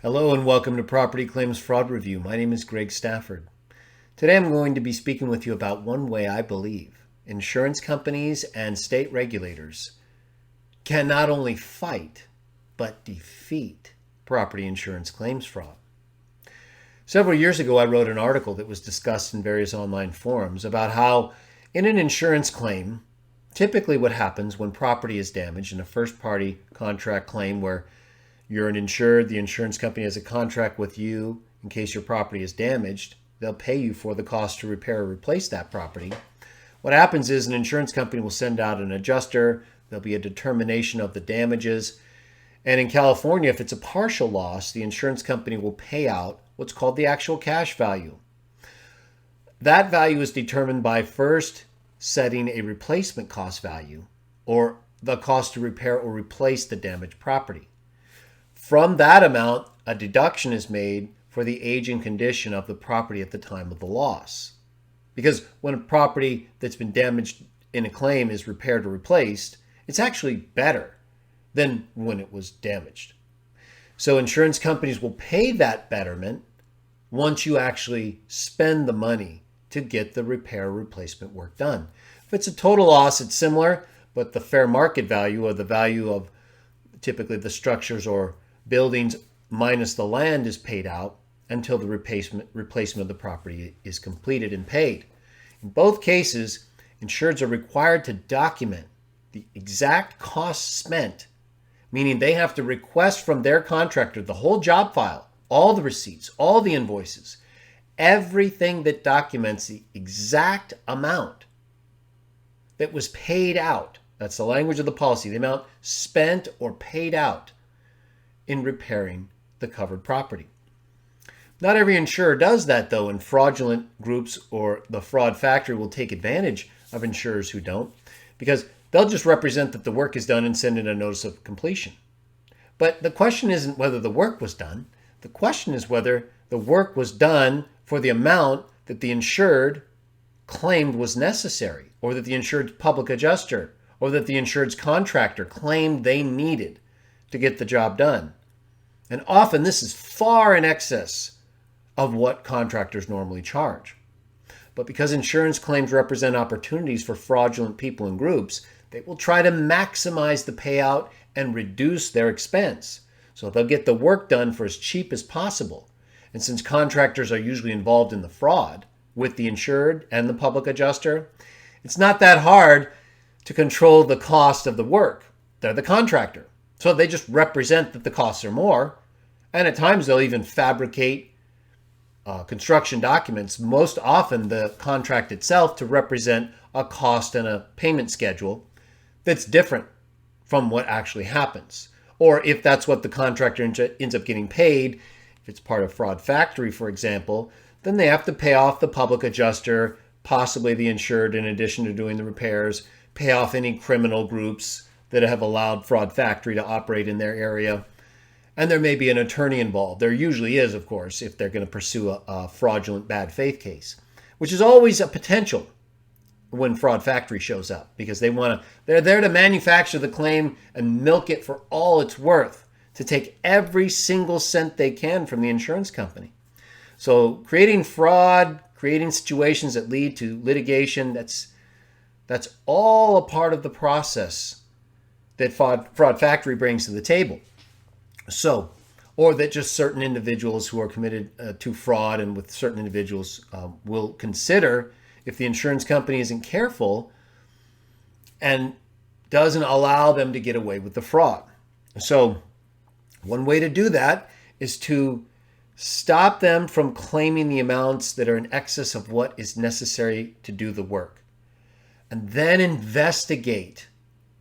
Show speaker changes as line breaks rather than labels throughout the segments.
Hello and welcome to Property Claims Fraud Review. My name is Greg Stafford. Today I'm going to be speaking with you about one way I believe insurance companies and state regulators can not only fight, but defeat property insurance claims fraud. Several years ago, I wrote an article that was discussed in various online forums about how in an insurance claim, typically what happens when property is damaged in a first-party contract claim where you're an insured, the insurance company has a contract with you in case your property is damaged. They'll pay you for the cost to repair or replace that property. What happens is an insurance company will send out an adjuster. There'll be a determination of the damages. And in California, if it's a partial loss, the insurance company will pay out what's called the actual cash value. That value is determined by first setting a replacement cost value, or the cost to repair or replace the damaged property. From that amount, a deduction is made for the age and condition of the property at the time of the loss. Because when a property that's been damaged in a claim is repaired or replaced, it's actually better than when it was damaged. So insurance companies will pay that betterment once you actually spend the money to get the repair or replacement work done. If it's a total loss, it's similar, but the fair market value, or the value of typically the structures or buildings minus the land, is paid out until the replacement of the property is completed and paid. In both cases, insureds are required to document the exact costs spent, meaning they have to request from their contractor the whole job file, all the receipts, all the invoices, everything that documents the exact amount that was paid out. That's the language of the policy, the amount spent or paid out in repairing the covered property. Not every insurer does that, though, and fraudulent groups or the fraud factory will take advantage of insurers who don't, because they'll just represent that the work is done and send in a notice of completion. But the question isn't whether the work was done. The question is whether the work was done for the amount that the insured claimed was necessary, or that the insured's public adjuster or that the insured's contractor claimed they needed to get the job done. And often this is far in excess of what contractors normally charge. But because insurance claims represent opportunities for fraudulent people and groups, they will try to maximize the payout and reduce their expense. So they'll get the work done for as cheap as possible. And since contractors are usually involved in the fraud with the insured and the public adjuster, it's not that hard to control the cost of the work. They're the contractor. So they just represent that the costs are more. And at times they'll even fabricate construction documents, most often the contract itself, to represent a cost and a payment schedule that's different from what actually happens. Or if that's what the contractor ends up getting paid, if it's part of fraud factory, for example, then they have to pay off the public adjuster, possibly the insured, in addition to doing the repairs, pay off any criminal groups that have allowed fraud factory to operate in their area. And there may be an attorney involved. There usually is, of course, if they're going to pursue a fraudulent bad faith case, which is always a potential when fraud factory shows up, because they're there to manufacture the claim and milk it for all it's worth, to take every single cent they can from the insurance company. So creating fraud, creating situations that lead to litigation, that's all a part of the process that fraud factory brings to the table. So, or that just certain individuals who are committed to fraud, and with certain individuals will consider, if the insurance company isn't careful and doesn't allow them to get away with the fraud. So one way to do that is to stop them from claiming the amounts that are in excess of what is necessary to do the work. And then investigate,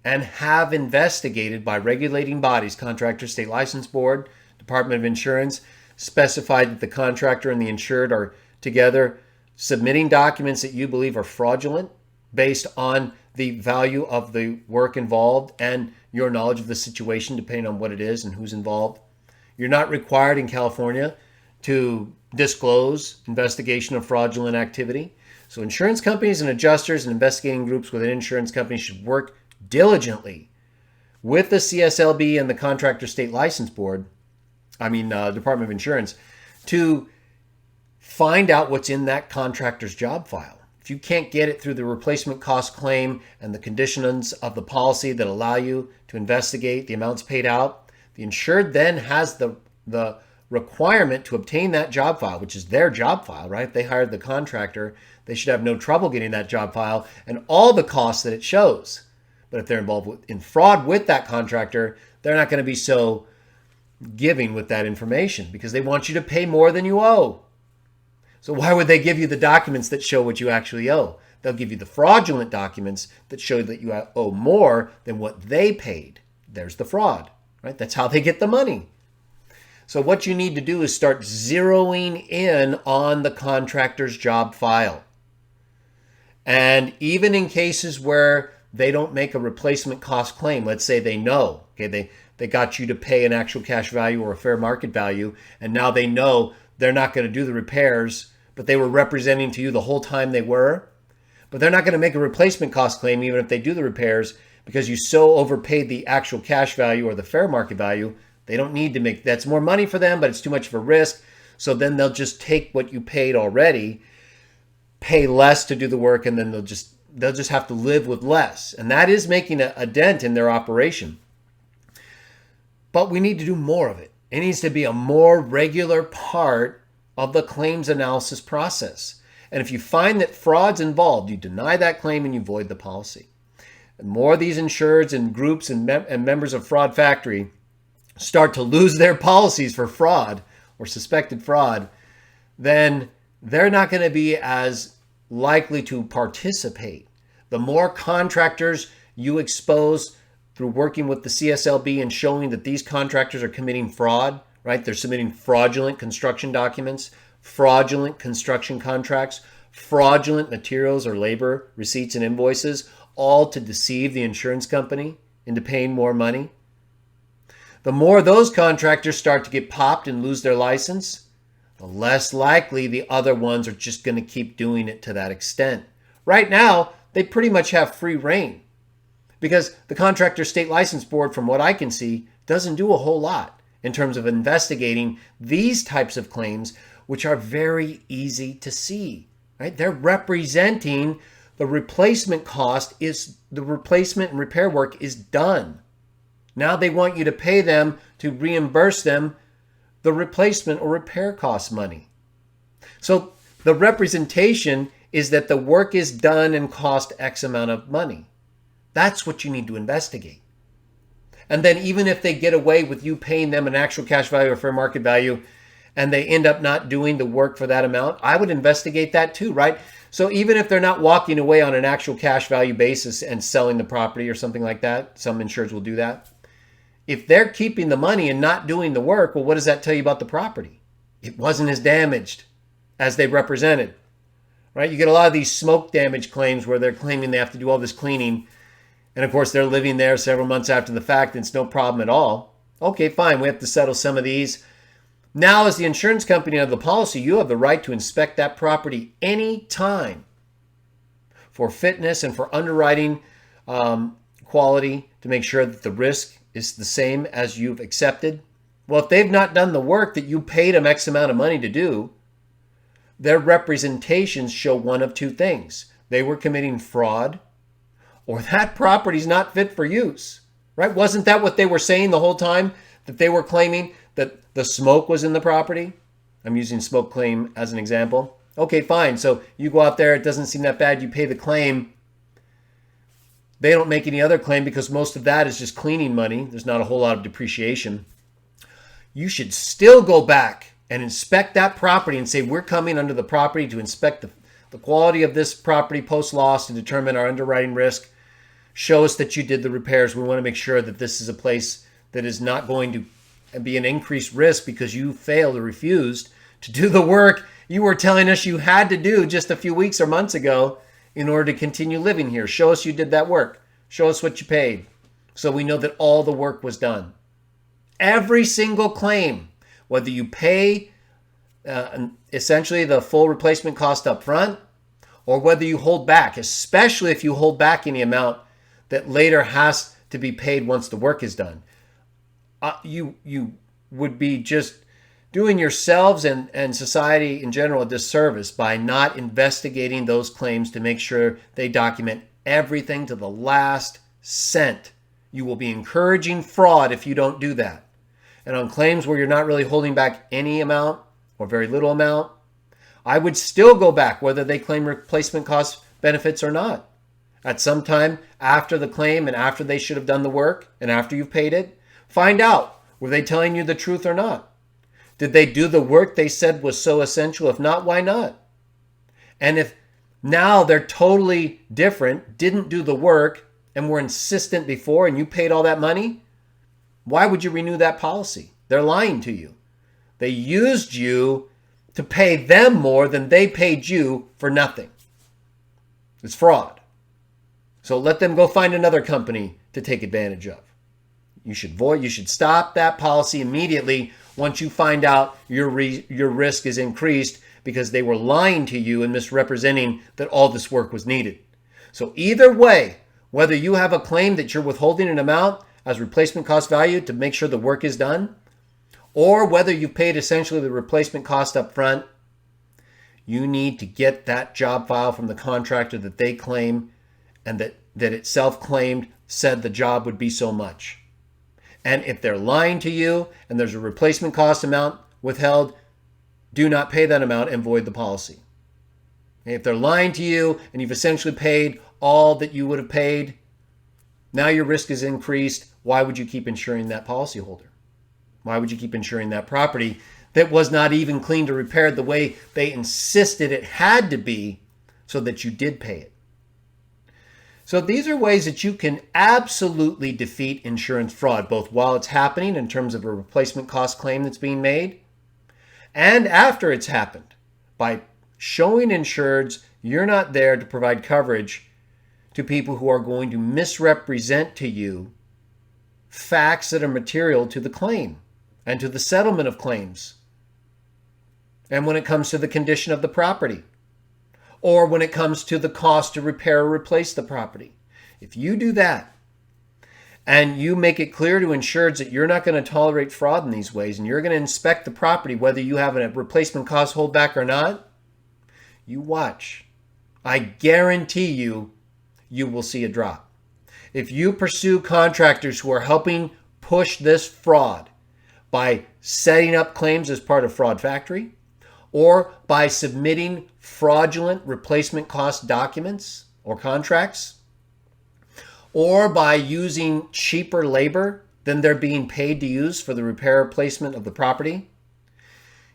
and have investigated by regulating bodies, Contractor State License Board, Department of Insurance, specified that the contractor and the insured are together submitting documents that you believe are fraudulent based on the value of the work involved and your knowledge of the situation, depending on what it is and who's involved. You're not required in California to disclose investigation of fraudulent activity. So insurance companies and adjusters and investigating groups within insurance companies should work diligently with the CSLB and the Contractor State License Board Department of Insurance, to find out what's in that contractor's job file. If you can't get it through the replacement cost claim and the conditions of the policy that allow you to investigate the amounts paid out, the insured then has the requirement to obtain that job file, which is their job file, right? If they hired the contractor, they should have no trouble getting that job file and all the costs that it shows. But if they're involved in fraud with that contractor, they're not going to be so giving with that information because they want you to pay more than you owe. So why would they give you the documents that show what you actually owe? They'll give you the fraudulent documents that show that you owe more than what they paid. There's the fraud, right? That's how they get the money. So what you need to do is start zeroing in on the contractor's job file. And even in cases where they don't make a replacement cost claim, let's say they know, okay, they got you to pay an actual cash value or a fair market value, and now they know they're not going to do the repairs, but they were representing to you the whole time they were. But they're not going to make a replacement cost claim even if they do the repairs because you so overpaid the actual cash value or the fair market value. They don't need to make, that's more money for them, but it's too much of a risk. So then they'll just take what you paid already, pay less to do the work, and then they'll just have to live with less. And that is making a dent in their operation. But we need to do more of it. It needs to be a more regular part of the claims analysis process. And if you find that fraud's involved, you deny that claim and you void the policy. The more of these insureds and groups and members of Fraud Factory start to lose their policies for fraud or suspected fraud, then they're not going to be as likely to participate. The more contractors you expose through working with the CSLB and showing that these contractors are committing fraud, right? They're submitting fraudulent construction documents, fraudulent construction contracts, fraudulent materials or labor receipts and invoices, all to deceive the insurance company into paying more money. The more those contractors start to get popped and lose their license, the less likely the other ones are just going to keep doing it to that extent. Right now, they pretty much have free reign because the Contractor State License Board, from what I can see, doesn't do a whole lot in terms of investigating these types of claims, which are very easy to see, right? They're representing the replacement cost is the replacement and repair work is done. Now they want you to pay them to reimburse them the replacement or repair cost money. So the representation is that the work is done and cost X amount of money. That's what you need to investigate. And then even if they get away with you paying them an actual cash value or fair market value and they end up not doing the work for that amount, I would investigate that too, right? So even if they're not walking away on an actual cash value basis and selling the property or something like that, some insurers will do that. If they're keeping the money and not doing the work, well, what does that tell you about the property? It wasn't as damaged as they represented, right? You get a lot of these smoke damage claims where they're claiming they have to do all this cleaning. And of course, they're living there several months after the fact, and it's no problem at all. Okay, fine, we have to settle some of these. Now, as the insurance company of the policy, you have the right to inspect that property anytime for fitness and for underwriting quality to make sure that the risk is the same as you've accepted. Well, if they've not done the work that you paid them X amount of money to do, their representations show one of two things. They were committing fraud, or that property's not fit for use, right? Wasn't that what they were saying the whole time? That they were claiming that the smoke was in the property? I'm using smoke claim as an example. Okay, fine. So you go out there, it doesn't seem that bad, you pay the claim. They don't make any other claim because most of that is just cleaning money. There's not a whole lot of depreciation. You should still go back and inspect that property and say, we're coming under the property to inspect the quality of this property post-loss to determine our underwriting risk. Show us that you did the repairs. We want to make sure that this is a place that is not going to be an increased risk because you failed or refused to do the work you were telling us you had to do just a few weeks or months ago in order to continue living here. Show us you did that work. Show us what you paid so we know that all the work was done. Every single claim, whether you pay essentially the full replacement cost up front or whether you hold back, especially if you hold back any amount that later has to be paid once the work is done. You would be just doing yourselves and society in general a disservice by not investigating those claims to make sure they document everything to the last cent. You will be encouraging fraud if you don't do that. And on claims where you're not really holding back any amount or very little amount, I would still go back whether they claim replacement cost benefits or not. At some time after the claim and after they should have done the work and after you've paid it, find out, were they telling you the truth or not? Did they do the work they said was so essential? If not, why not? And if now they're totally different, didn't do the work, and were insistent before and you paid all that money, why would you renew that policy? They're lying to you. They used you to pay them more than they paid you for nothing. It's fraud. So let them go find another company to take advantage of. You should stop that policy immediately once you find out your risk is increased because they were lying to you and misrepresenting that all this work was needed. So either way, whether you have a claim that you're withholding an amount as replacement cost value to make sure the work is done, or whether you paid essentially the replacement cost up front, you need to get that job file from the contractor that they claim and that it self-claimed said the job would be so much. And if they're lying to you and there's a replacement cost amount withheld, do not pay that amount and void the policy. And if they're lying to you and you've essentially paid all that you would have paid, now your risk is increased. Why would you keep insuring that policyholder? Why would you keep insuring that property that was not even cleaned or repaired the way they insisted it had to be so that you did pay it? So these are ways that you can absolutely defeat insurance fraud, both while it's happening in terms of a replacement cost claim that's being made and after it's happened, by showing insureds you're not there to provide coverage to people who are going to misrepresent to you facts that are material to the claim and to the settlement of claims. And when it comes to the condition of the property, or when it comes to the cost to repair or replace the property. If you do that and you make it clear to insureds that you're not going to tolerate fraud in these ways and you're going to inspect the property whether you have a replacement cost holdback or not, you watch. I guarantee you will see a drop. If you pursue contractors who are helping push this fraud by setting up claims as part of Fraud Factory, or by submitting fraudulent replacement cost documents or contracts, or by using cheaper labor than they're being paid to use for the repair or replacement of the property,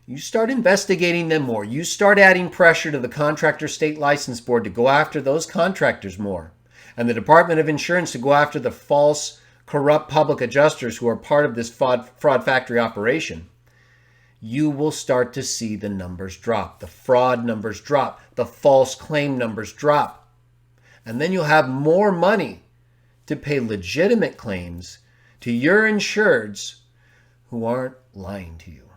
you start investigating them more. You start adding pressure to the Contractor State License Board to go after those contractors more, and the Department of Insurance to go after the false, corrupt public adjusters who are part of this fraud factory operation. You will start to see the numbers drop, the fraud numbers drop, the false claim numbers drop. And then you'll have more money to pay legitimate claims to your insureds who aren't lying to you.